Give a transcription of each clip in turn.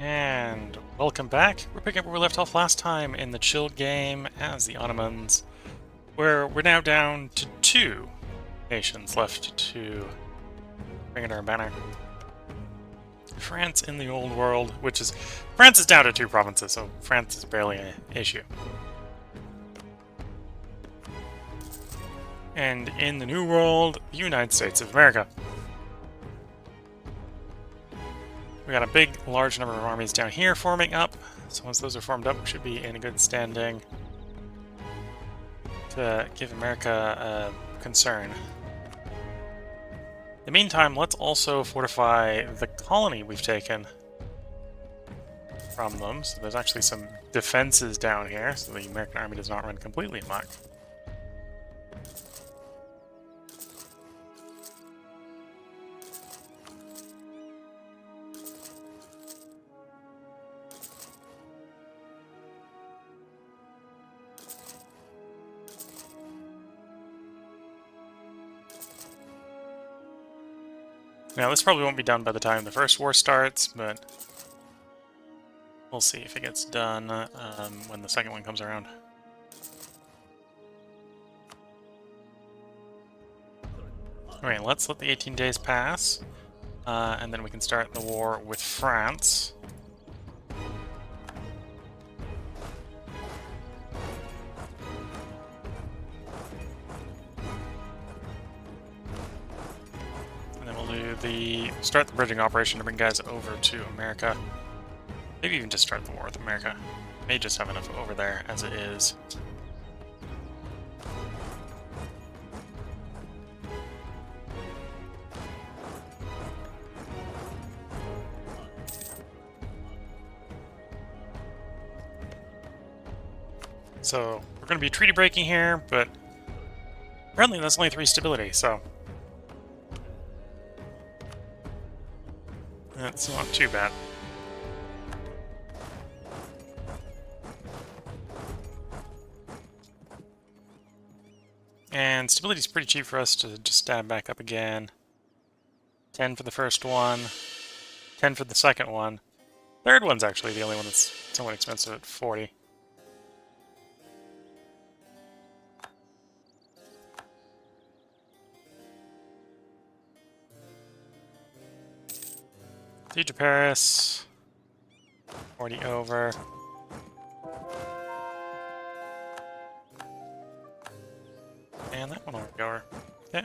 And welcome back. We're picking up where we left off last time in the chill game as the Ottomans, where we're now down to 2 nations left to bring in our banner. France in the Old World, which is... France is down to 2 provinces, so France is barely an issue. And in the New World, the United States of America. We got a big, large number of armies down here forming up, so once those are formed up, we should be in a good standing to give America a concern. In the meantime, let's also fortify the colony we've taken from them. So there's actually some defenses down here, so the American army does not run completely amok. Now, this probably won't be done by the time the first war starts, but we'll see if it gets done when the second one comes around. Alright, let's let the 18 days pass, and then we can start the war with France. Start the bridging operation to bring guys over to America. Maybe even just start the war with America. May just have enough over there as it is. So we're going to be treaty breaking here, but apparently that's only 3 stability, so that's not too bad. And stability is pretty cheap for us to just stab back up again. 10 for the first one, 10 for the second one. Third one's actually the only one that's somewhat expensive at 40. Siege of Paris. 40 over. And that one will go over. Okay.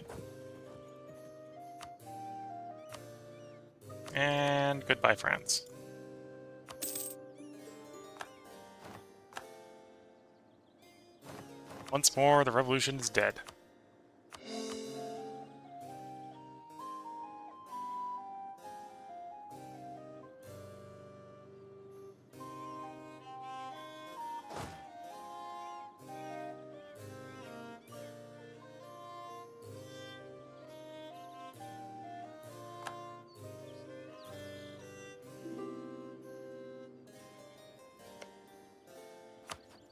And goodbye, France. Once more, the revolution is dead.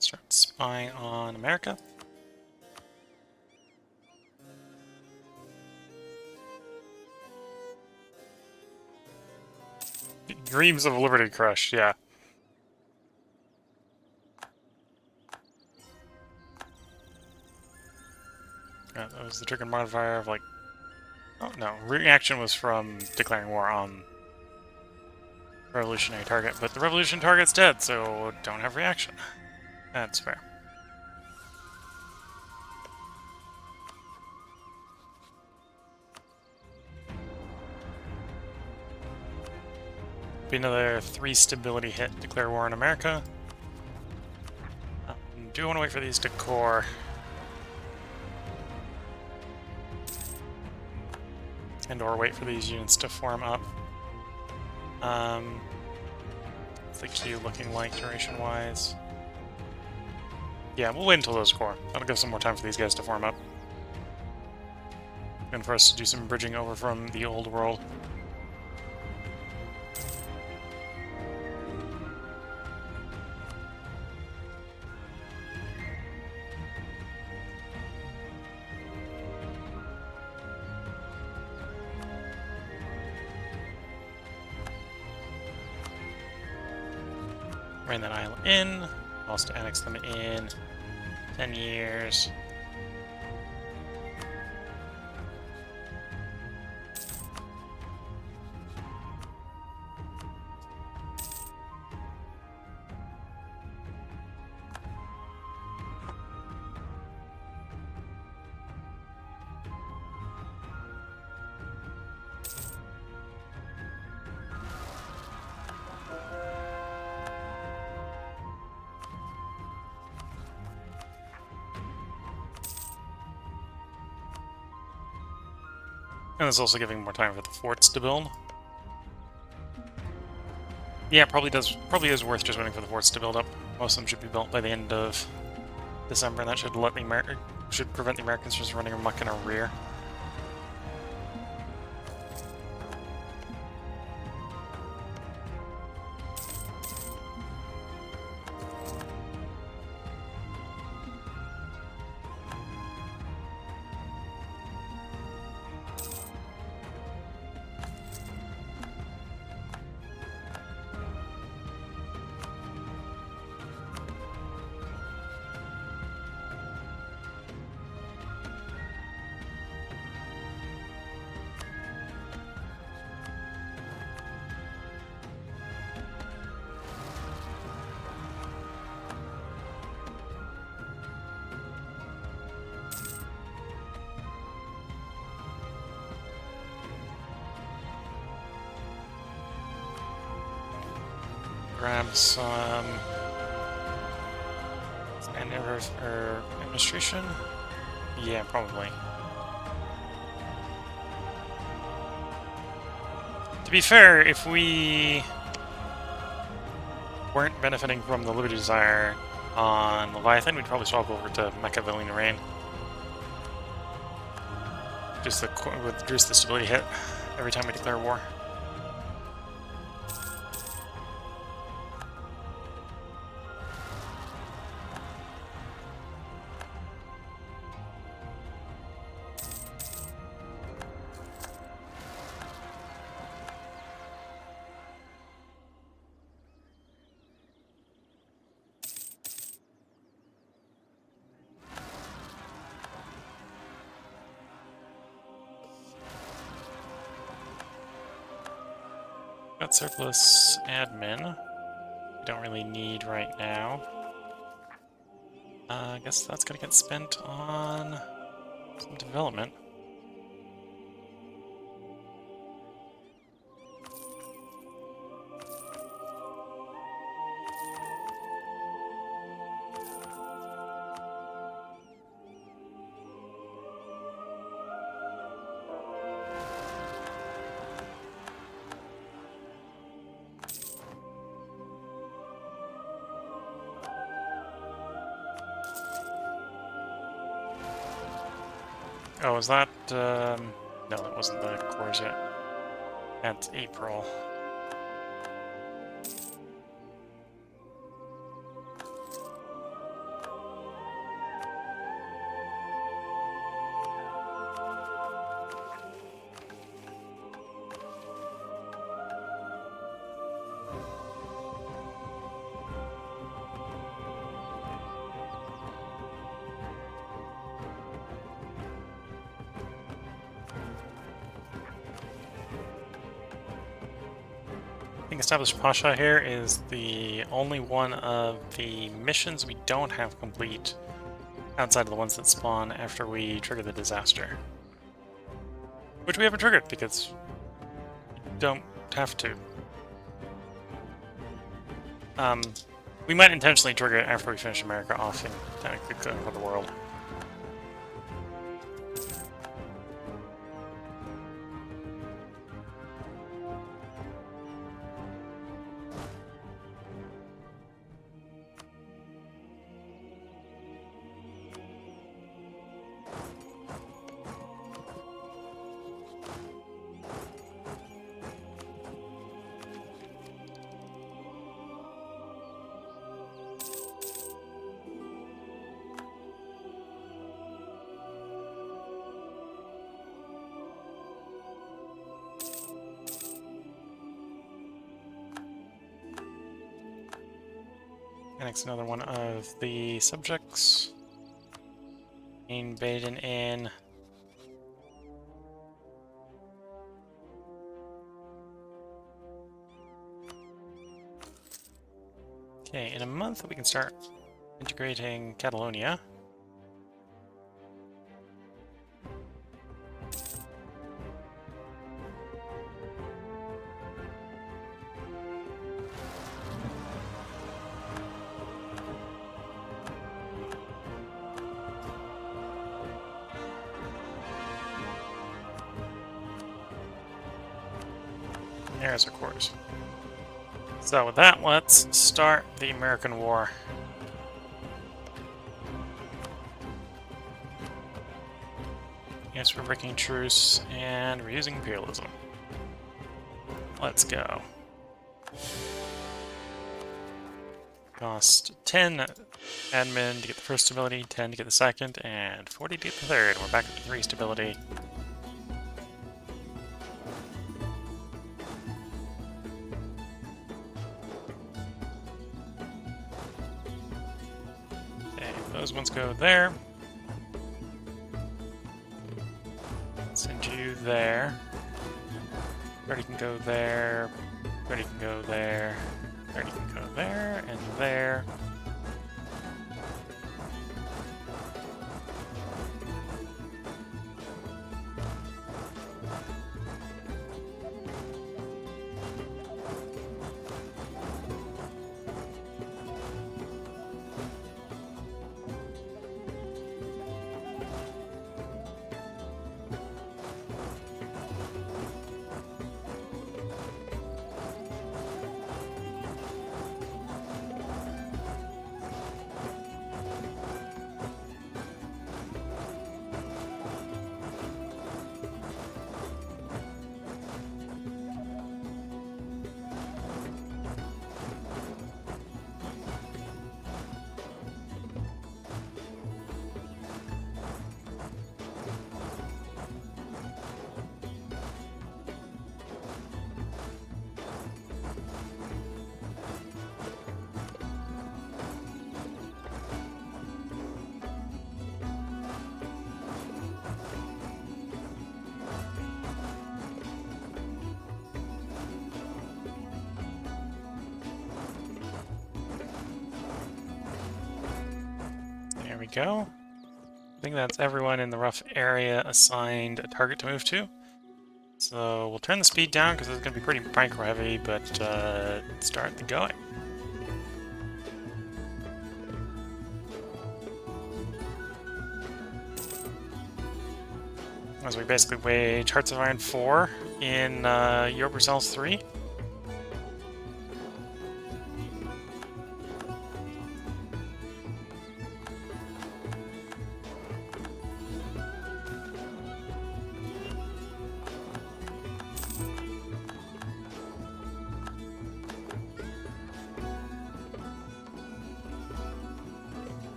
Start spying on America. Dreams of Liberty Crush, yeah. That was the trigger modifier of like... Oh, no. Reaction was from declaring war on revolutionary target, but the revolution target's dead, so don't have reaction. That's fair. Be another 3 stability hit, declare war on America. Do want to wait for these to core. And or wait for these units to form up. What's the queue looking like duration-wise? Yeah, we'll wait until those core. That'll give some more time for these guys to form up. And for us to do some bridging over from the old world. rein that island in. Also annex them in 10 years. And it's also giving more time for the forts to build. Yeah, probably is worth just waiting for the forts to build up. Most of them should be built by the end of December, and that should should prevent the Americans from just running amok in our rear. Grab some administration. Yeah, probably. To be fair, if we weren't benefiting from the Liberty Desire on Leviathan, we'd probably swap over to Machiavellian Reign. Just reduce the stability hit every time we declare war. Got surplus admin. We don't really need right now. I guess that's gonna get spent on some development. Oh, was that, no, that wasn't the cores yet. That's April. I think Established Pasha here is the only one of the missions we don't have complete outside of the ones that spawn after we trigger the disaster. Which we haven't triggered because we don't have to. We might intentionally trigger it after we finish America off and technically clear for the world. Annex another one of the subjects. Baden in. Okay, in a month we can start integrating Catalonia. There's our quarters. So with that, let's start the American War. Yes, we're breaking truce, and we're using imperialism. Let's go. Cost 10 admin to get the first stability, 10 to get the second, and 40 to get the third. We're back up to 3 stability. Okay, those ones go there. Send you there. 30 can go there. 30 can go there. 30 can go there, and there. There we go. I think that's everyone in the rough area assigned a target to move to. So we'll turn the speed down because it's going to be pretty micro heavy, but start the going. As we basically wage Hearts of Iron 4 in Europa Universalis 3.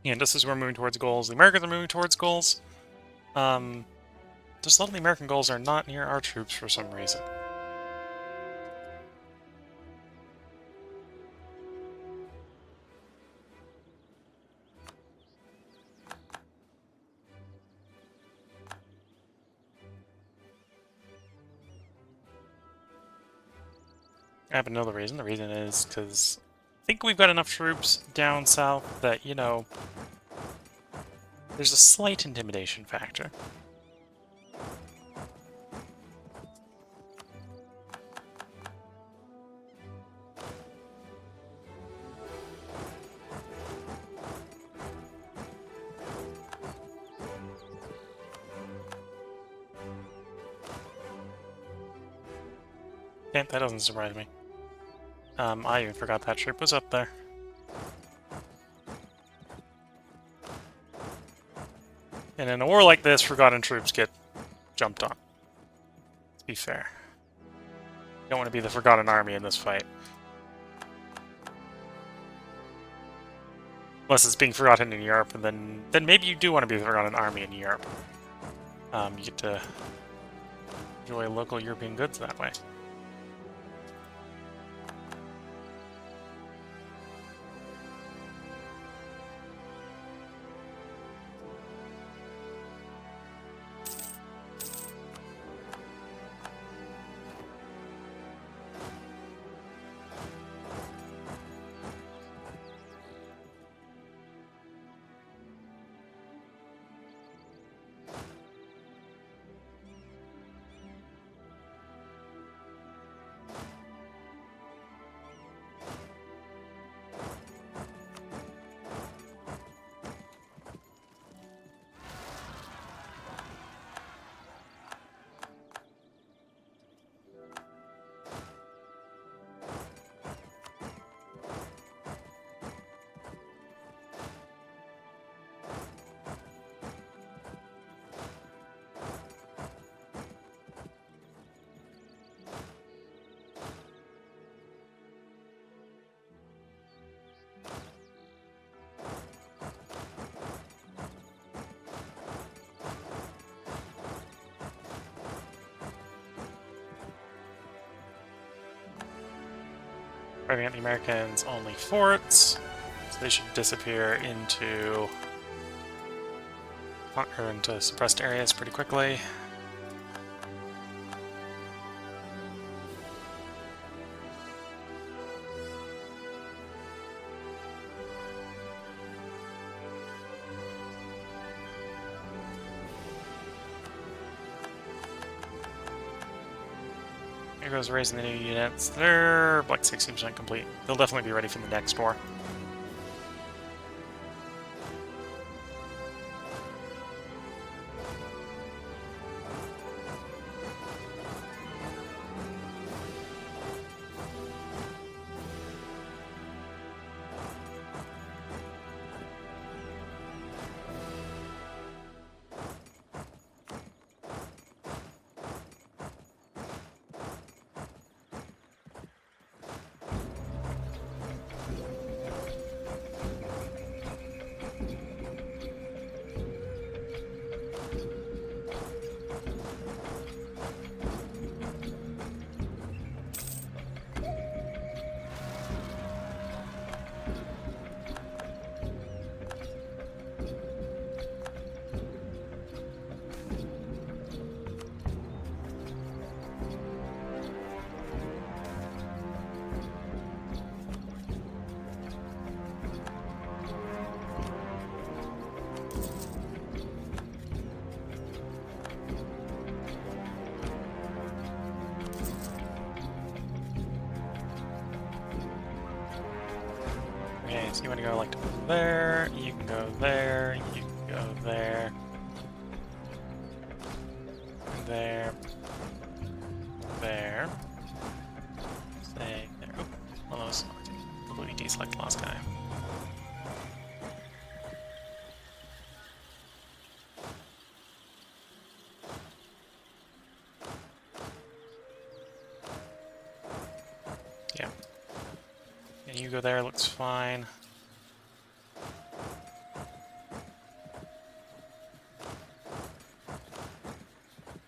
Yeah, just as we're moving towards goals, the Americans are moving towards goals. Just a lot of the American goals are not near our troops for some reason. I have another reason. The reason is because I think we've got enough troops down south that, you know, there's a slight intimidation factor. Yeah, that doesn't surprise me. I even forgot that troop was up there. And in a war like this, forgotten troops get jumped on. Let's be fair. You don't want to be the forgotten army in this fight. Unless it's being forgotten in Europe, and then maybe you do want to be the forgotten army in Europe. You get to enjoy local European goods that way. Driving out the Americans only forts, so they should disappear into suppressed areas pretty quickly. Here goes raising the new units. They're like 60% complete. They'll definitely be ready for the next war. Okay, so you want to go like there, you can go there, you can go there, there, there, stay there. Oh, almost completely deselect the last guy. Yeah. And you go there, looks fine.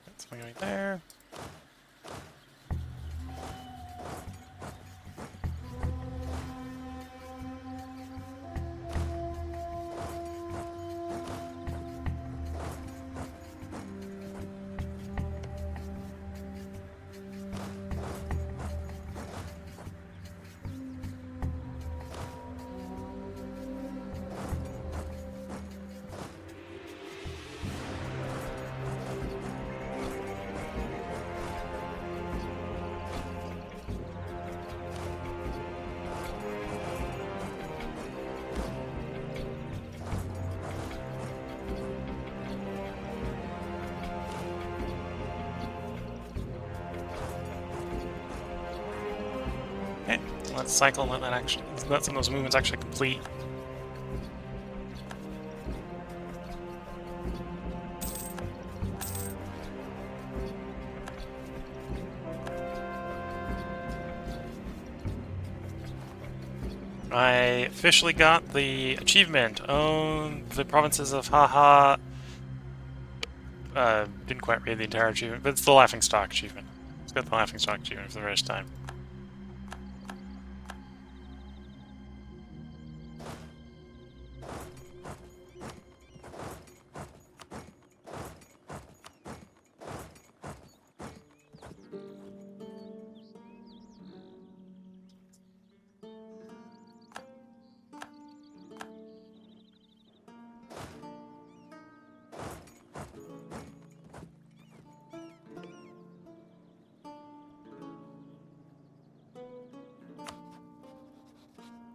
That's going there. Let's cycle and let some of those movements actually complete. I officially got the achievement. Own the provinces of Haha. Didn't quite read the entire achievement, but it's the Laughingstock achievement. It's got the Laughingstock achievement for the first time.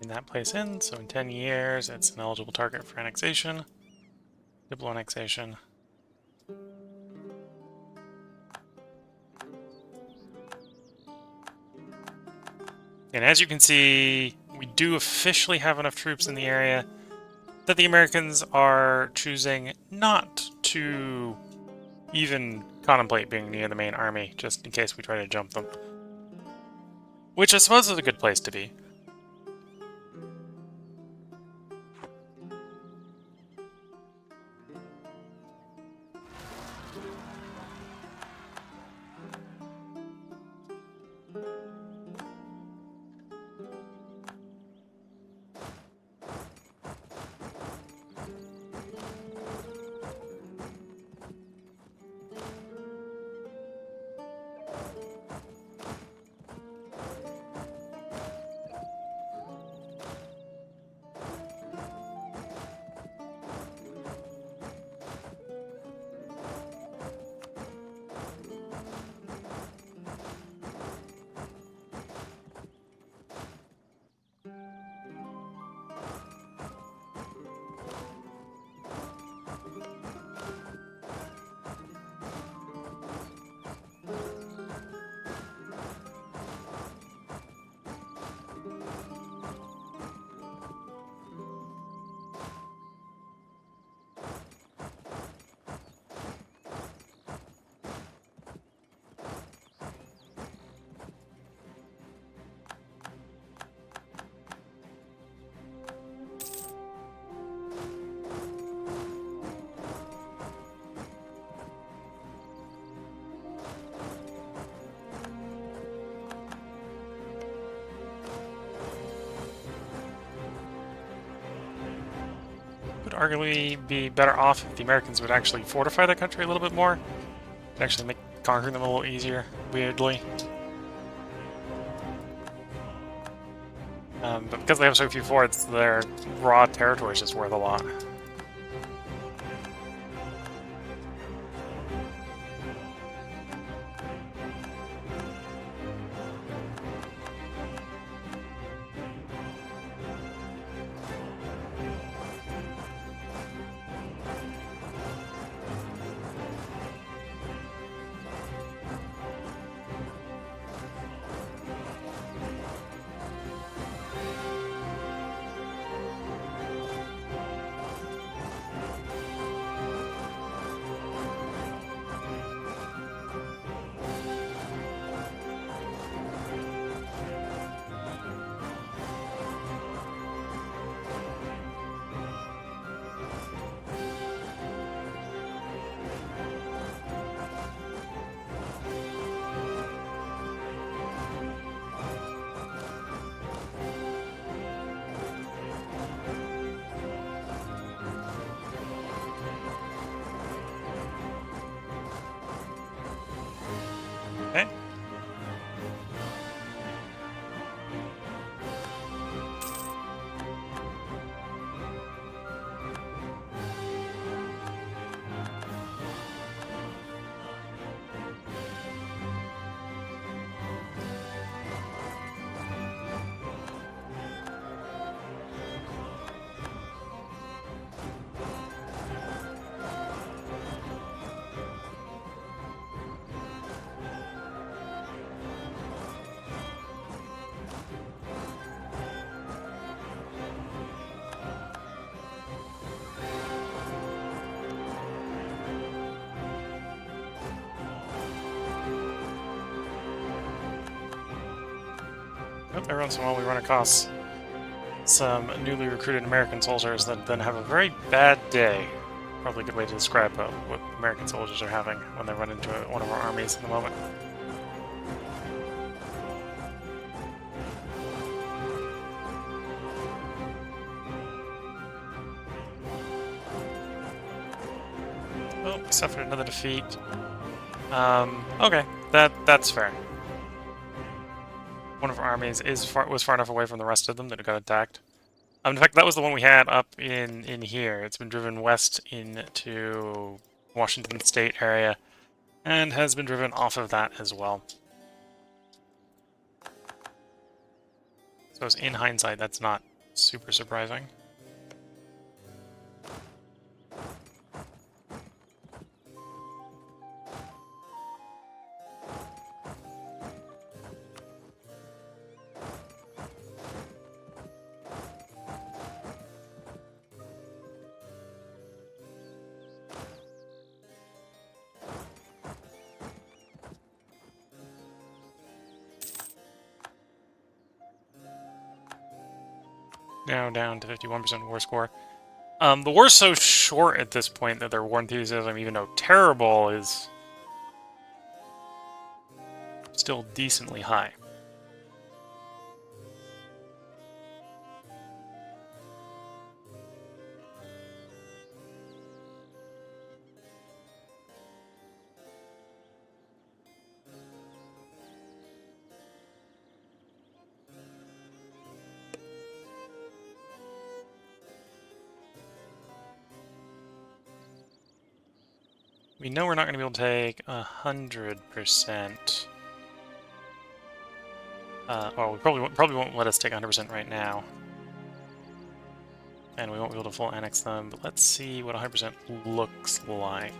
That place in, so in 10 years it's an eligible target for annexation. Diplo annexation. And as you can see, we do officially have enough troops in the area that the Americans are choosing not to even contemplate being near the main army, just in case we try to jump them. Which I suppose is a good place to be. Would arguably be better off if the Americans would actually fortify their country a little bit more. It'd actually make conquering them a little easier, weirdly. But because they have so few forts, their raw territory is just worth a lot. Okay. every once in a while we run across some newly recruited American soldiers that then have a very bad day. Probably a good way to describe what American soldiers are having when they run into one of our armies in the moment. Oh, suffered another defeat. Okay, that's fair. One of our armies was far enough away from the rest of them that it got attacked. In fact, that was the one we had up in here. It's been driven west into Washington State area, and has been driven off of that as well. So in hindsight, that's not super surprising. Now down to 51% war score. The war's so short at this point that their war enthusiasm, even though terrible, is still decently high. We know we're not going to be able to take 100%. Well, we probably won't let us take 100% right now. And we won't be able to full annex them, but let's see what 100% looks like.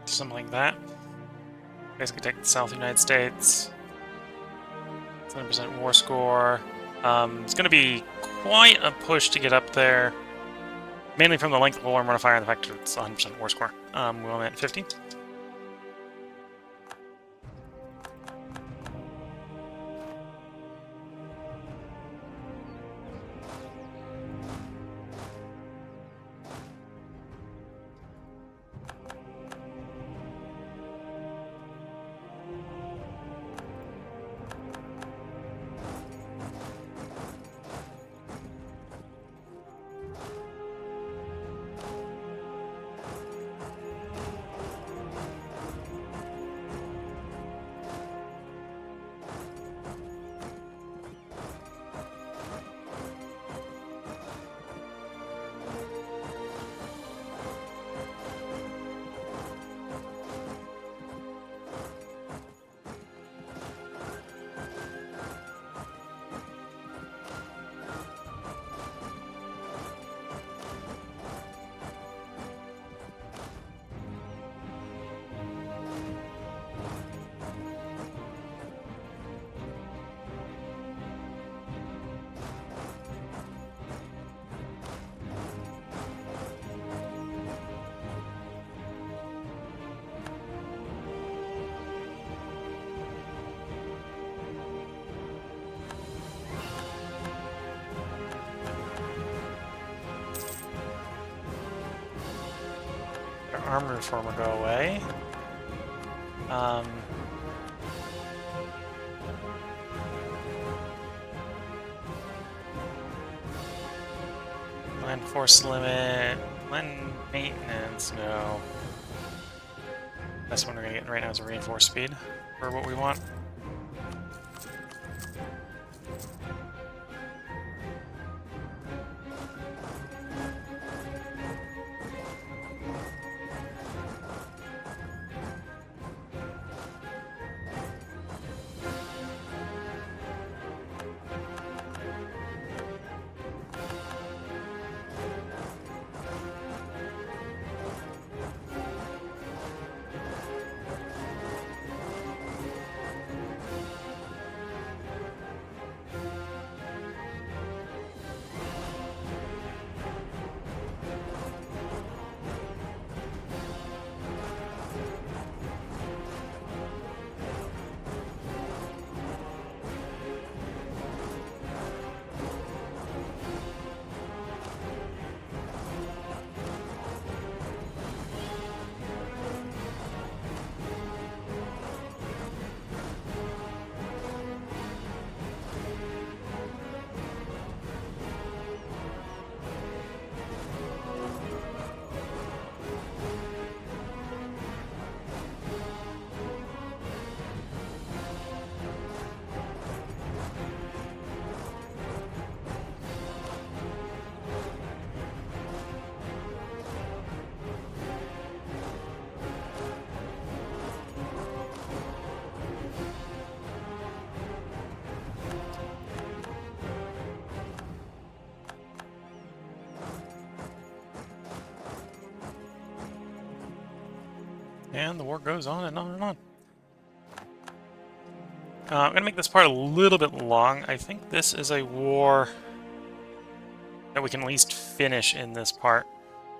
Something like that. Basically take the South United States. 7% war score. It's going to be quite a push to get up there. Mainly from the length of the war and run of fire and the fact that it's 100% war score. We're only at 50. Armor reformer go away. Land force limit, land maintenance, no. That's what we're gonna get right now is a reinforced speed for what we want. And the war goes on and on and on. I'm going to make this part a little bit long. I think this is a war that we can at least finish in this part.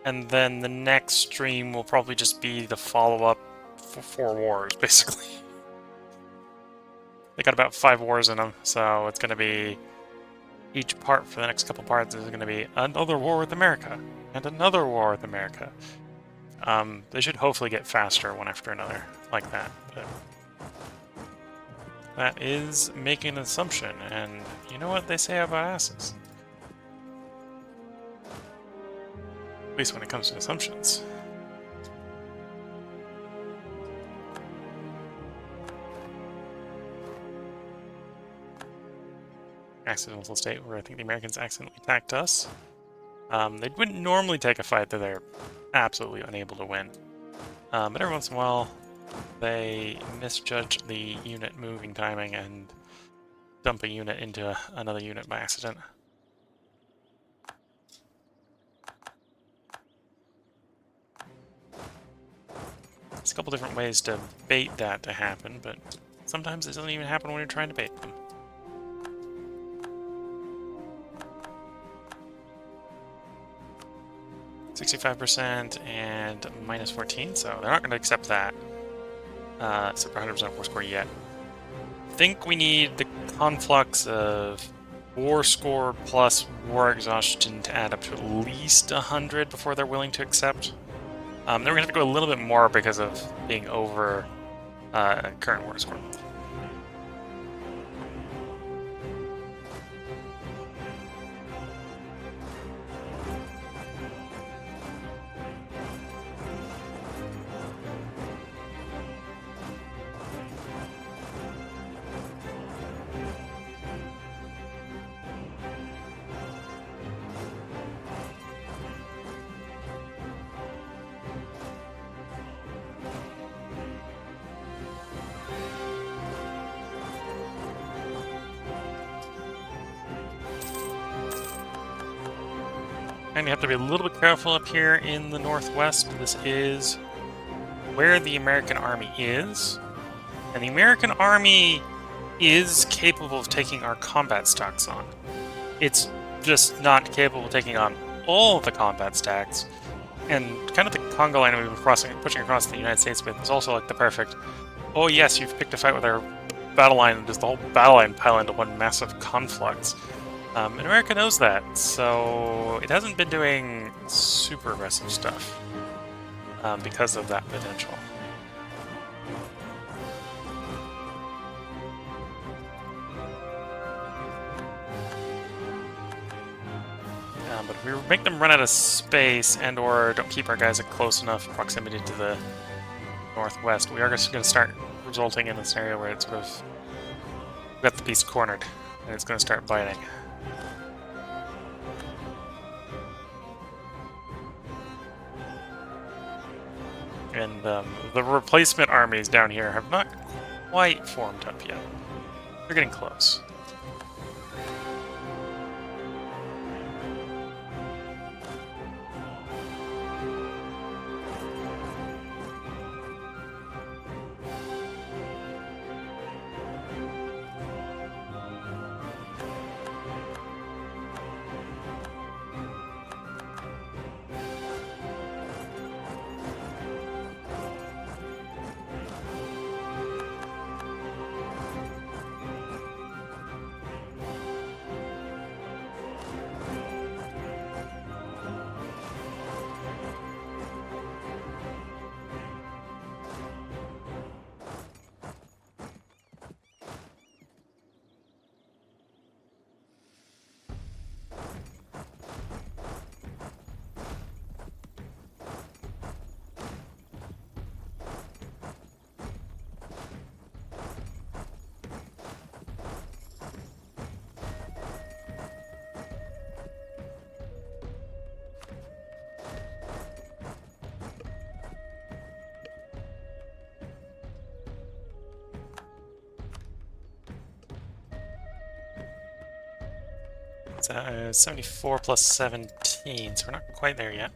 And then the next stream will probably just be the follow-up for 4 wars, basically. They got about 5 wars in them, so it's going to be... Each part for the next couple parts is going to be another war with America, and another war with America. They should hopefully get faster one after another, like that. But that is making an assumption, and you know what they say about asses. At least when it comes to assumptions. Accidental state where I think the Americans accidentally attacked us. They wouldn't normally take a fight that they're absolutely unable to win. But every once in a while, they misjudge the unit moving timing and dump a unit into another unit by accident. There's a couple different ways to bait that to happen, but sometimes it doesn't even happen when you're trying to bait them. %65% and minus 14, so they're not going to accept that. Except for 100% war score yet. I think we need the conflux of war score plus war exhaustion to add up to at least 100 before they're willing to accept. Then we're going to have to go a little bit more because of being over current war score. And you have to be a little bit careful up here in the northwest. This is where the American army is. And the American army is capable of taking our combat stacks on. It's just not capable of taking on all of the combat stacks. And kind of the Congo line we've been pushing across the United States with is also like the perfect, oh yes, you've picked a fight with our battle line, and just the whole battle line pile into one massive conflux. And America knows that, so it hasn't been doing super aggressive stuff because of that potential. But if we make them run out of space and or don't keep our guys at close enough proximity to the northwest, we are just going to start resulting in a scenario where it's sort of got the beast cornered, and it's going to start biting. And the replacement armies down here have not quite formed up yet. They're getting close. It's 74 plus 17, so we're not quite there yet.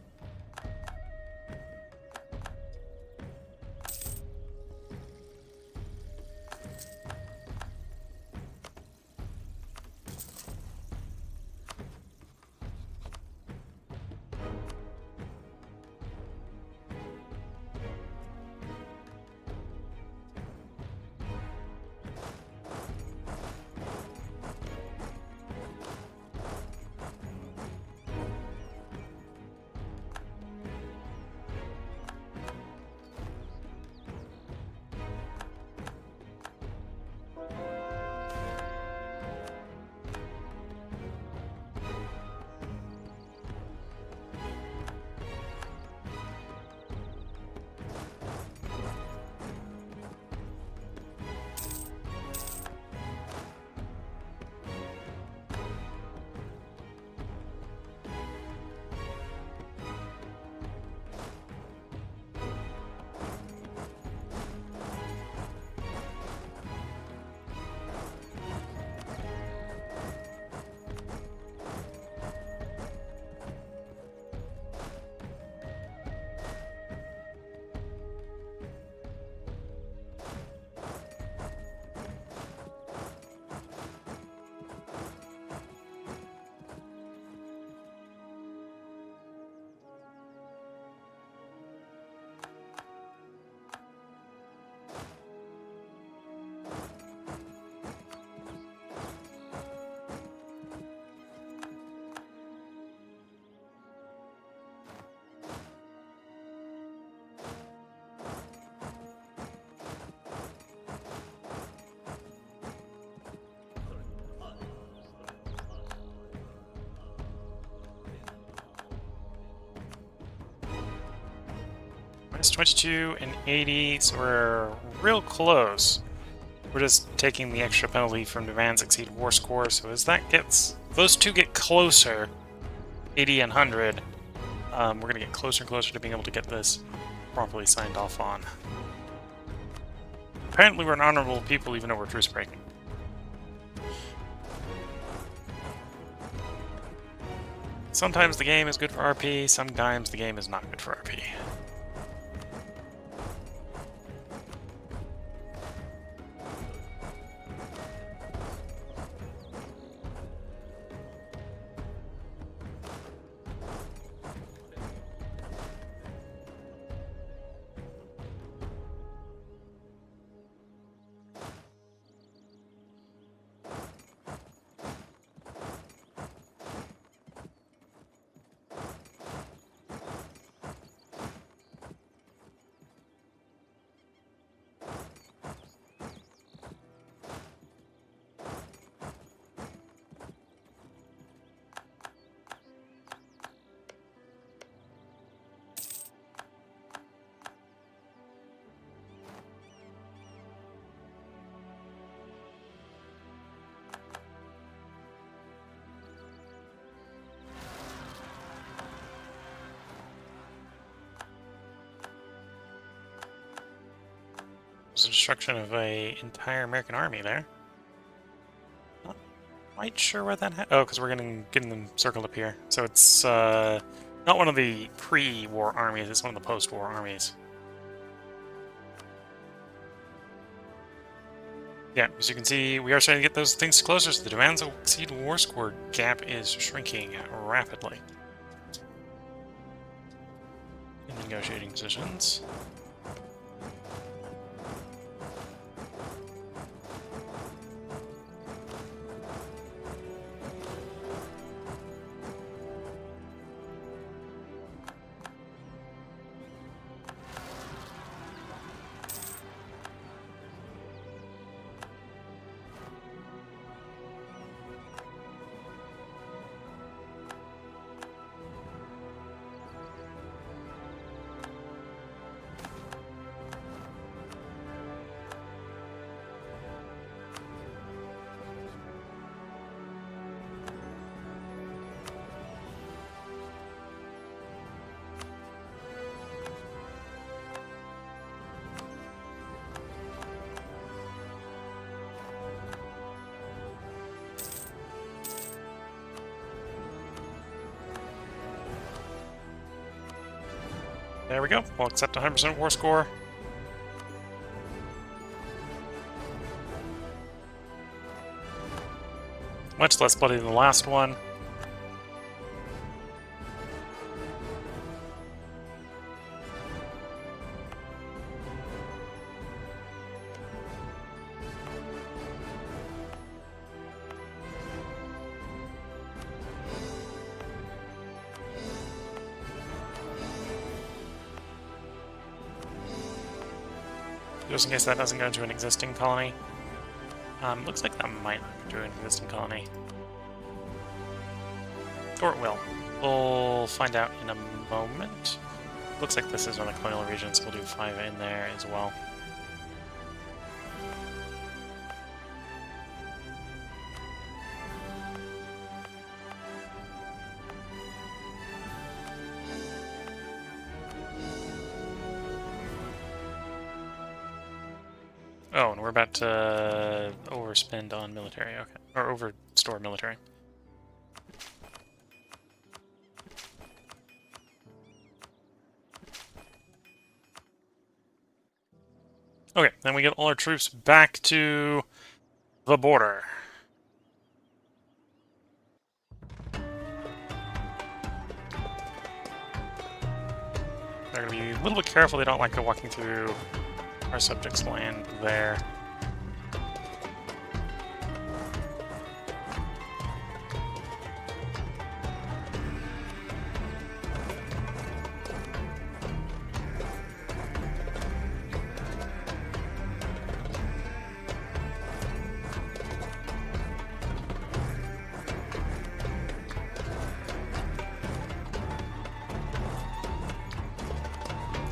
It's 22 and 80, so we're real close. We're just taking the extra penalty from demands exceed war score, so as that gets... those two get closer, 80 and 100, we're going to get closer and closer to being able to get this properly signed off on. Apparently we're an honorable people even though we're truce breaking. Sometimes the game is good for RP, sometimes the game is not good for RP. There's a destruction of an entire American army there. Not quite sure what that oh, because we're getting them circled up here. So it's not one of the pre-war armies, it's one of the post-war armies. Yeah, as you can see, we are starting to get those things closer, so the demands will exceed war score gap is shrinking rapidly. In the negotiating positions. There we go. We'll accept 100% war score. Much less bloody than the last one. Just in case that doesn't go into an existing colony. Looks like that might go to an existing colony. Or it will. We'll find out in a moment. Looks like this is one of the colonial regions, so we'll do 5 in there as well. Oh, and we're about to overspend on military, okay. Or overstore military. Okay, then we get all our troops back to the border. They're going to be a little bit careful, they don't like to walking through our subjects' land there.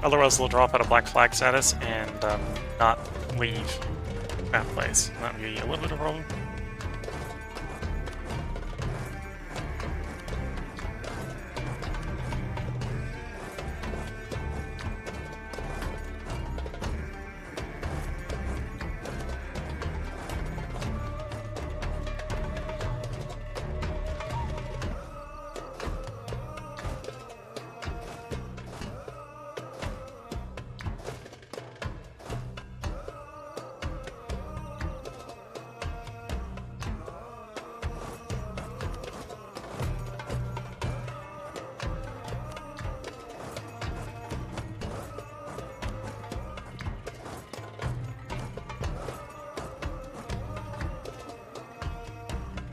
Otherwise, they'll drop out of black flag status and not leave that place. That would be a little bit of a problem.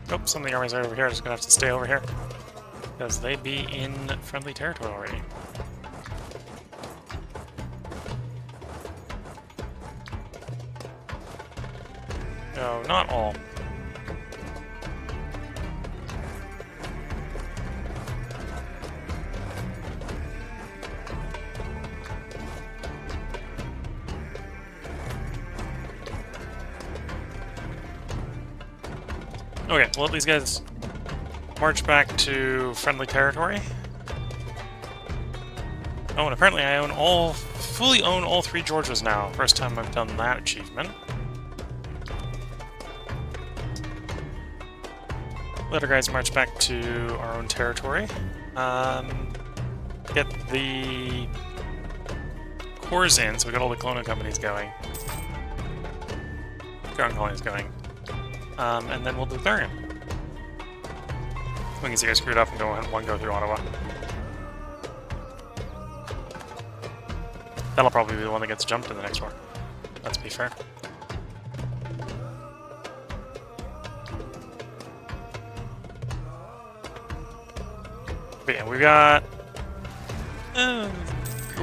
Oh, some of the armies are over here. Just gonna have to stay over here because they'd be in friendly territory already. No, not all. Okay, well, these guys march back to friendly territory. Oh, and apparently I fully own all 3 Georgias now. First time I've done that achievement. Let our guys march back to our own territory. Get the cores in, so we got all the colonial companies going. Crown colonies going. And then we'll declare him. We can see I screwed up and go through Ottawa. That'll probably be the one that gets jumped in the next war. Let's be fair. But yeah, we got...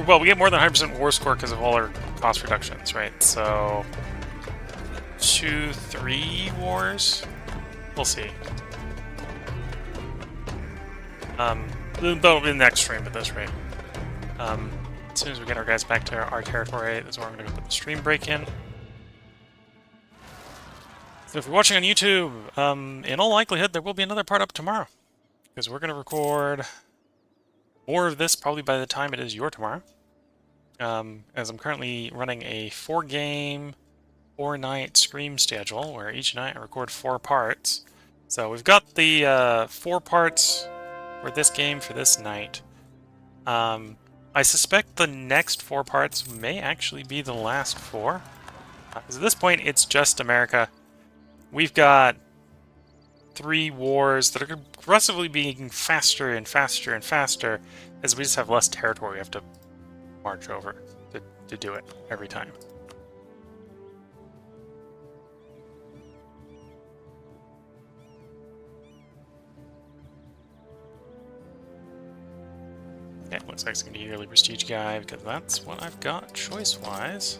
well, we get more than 100% war score because of all our cost reductions, right? So... 2, 3 wars? We'll see. Though in the next stream at this rate. As soon as we get our guys back to our territory, that's where I'm going to put the stream break in. So if you're watching on YouTube, in all likelihood, there will be another part up tomorrow. Because we're going to record more of this probably by the time it is your tomorrow. As I'm currently running a 4-game, 4-night stream schedule, where each night I record 4 parts. So we've got the 4 parts for this game for this night. I suspect the next 4 parts may actually be the last 4. Because at this point, it's just America. We've got 3 wars that are progressively being faster and faster and faster, as we just have less territory we have to march over to do it every time. Okay, looks like it's going to be a yearly prestige guy, because that's what I've got choice-wise.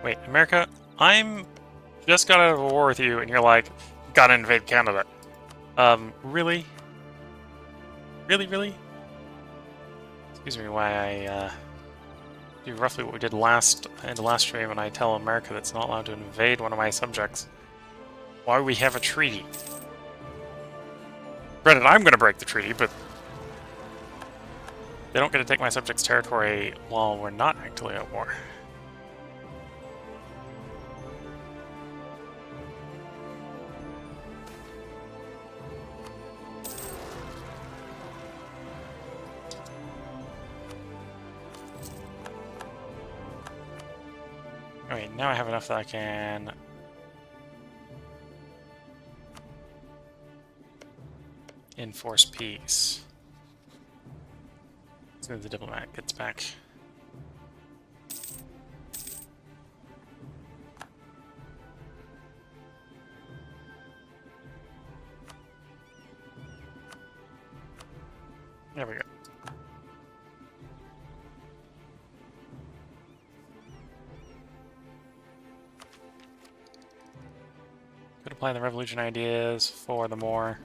Wait, America, I'm just got out of a war with you, and you're like, gotta invade Canada. Really? Really? Excuse me, why I do roughly what we did in the last stream, and I tell America that's not allowed to invade one of my subjects. Why we have a treaty? Granted, I'm going to break the treaty, but they don't get to take my subject's territory while we're not actually at war. Alright, now I have enough that I can enforce peace. As soon as the diplomat gets back. There we go. Could apply the revolution ideas for the more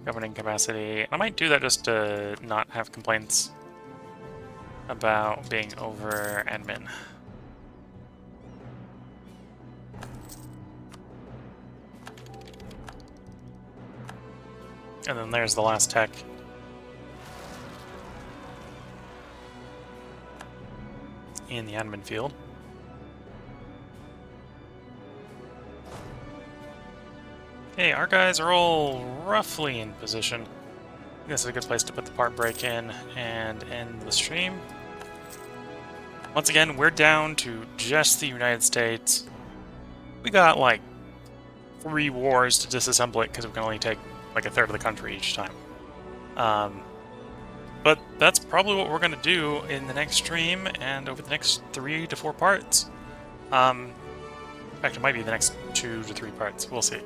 governing capacity. I might do that just to not have complaints about being over admin. And then there's the last tech. In the admin field. Okay, our guys are all roughly in position. I think this is a good place to put the part break in and end the stream. Once again, we're down to just the United States. We got like 3 wars to disassemble it because we can only take like a third of the country each time. But that's probably what we're going to do in the next stream and over the next 3 to 4 parts. In fact, it might be the next 2 to 3 parts. We'll see.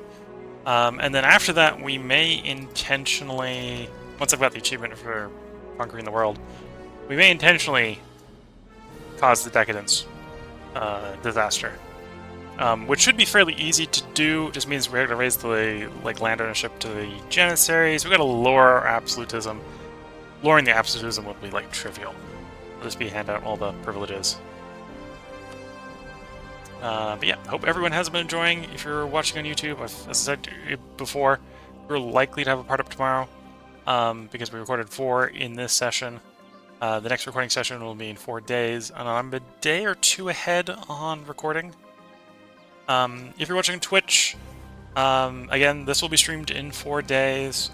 And then after that, we may intentionally, once I've got the achievement for conquering the world, we may intentionally cause the decadence disaster. Which should be fairly easy to do. It just means we're going to raise the land ownership to the Janissaries. We've got to lower our absolutism. Lowering the absolutism would be like trivial. It'll just be hand out all the privileges. But yeah, hope everyone has been enjoying. If you're watching on YouTube, as I said before, we're likely to have a part up tomorrow because we recorded 4 in this session. The next recording session will be in 4 days, and I'm a day or 2 ahead on recording. If you're watching Twitch, again, this will be streamed in 4 days.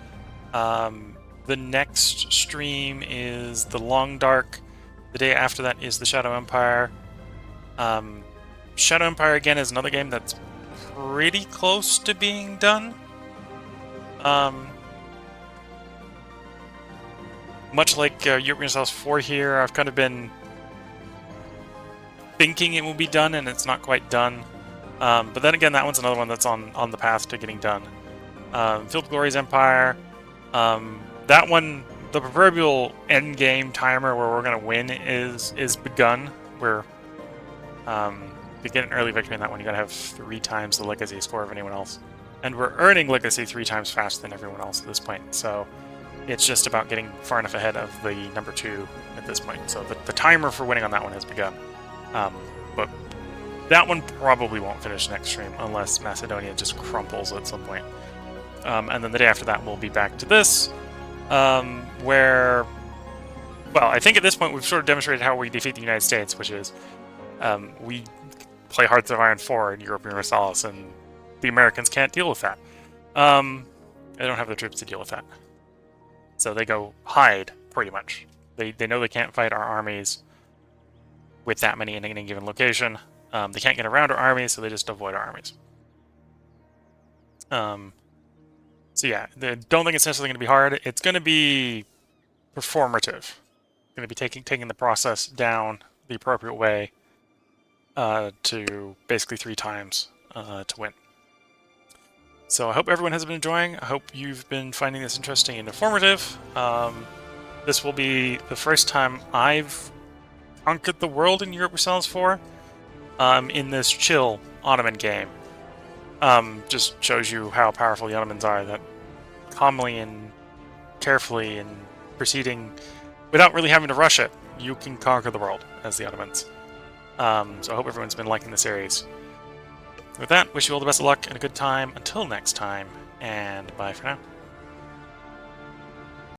The next stream is the Long Dark. The day after that is the Shadow Empire. Shadow Empire, again, is another game that's pretty close to being done. Much like Europa Universalis 4 here, I've kind of been thinking it will be done, and it's not quite done. But then again, that one's another one that's on the path to getting done. Field Glory's Empire. That one, the proverbial end game timer where we're going to win is begun. We're to get an early victory in that one, you got to have 3 times the legacy score of anyone else, and we're earning legacy 3 times faster than everyone else at this point. So it's just about getting far enough ahead of the number 2 at this point. So the timer for winning on that one has begun. But that one probably won't finish next stream unless Macedonia just crumples at some point. And then the day after that, we'll be back to this. Where, well, I think at this point we've sort of demonstrated how we defeat the United States, which is we play Hearts of Iron 4 in Europa Universalis, and the Americans can't deal with that. They don't have the troops to deal with that. So they go hide, pretty much. They know they can't fight our armies with that many in any given location. They can't get around our armies, so they just avoid our armies. So yeah, I don't think it's necessarily going to be hard. It's going to be performative. It's going to be taking the process down the appropriate way to basically 3 times to win. So I hope everyone has been enjoying. I hope you've been finding this interesting and informative. This will be the first time I've conquered the world in Europa Universalis 4 in this chill Ottoman game. Just shows you how powerful the Ottomans are, that calmly and carefully and proceeding without really having to rush it, you can conquer the world as the Ottomans. So I hope everyone's been liking the series. With that, wish you all the best of luck and a good time until next time, and bye for now.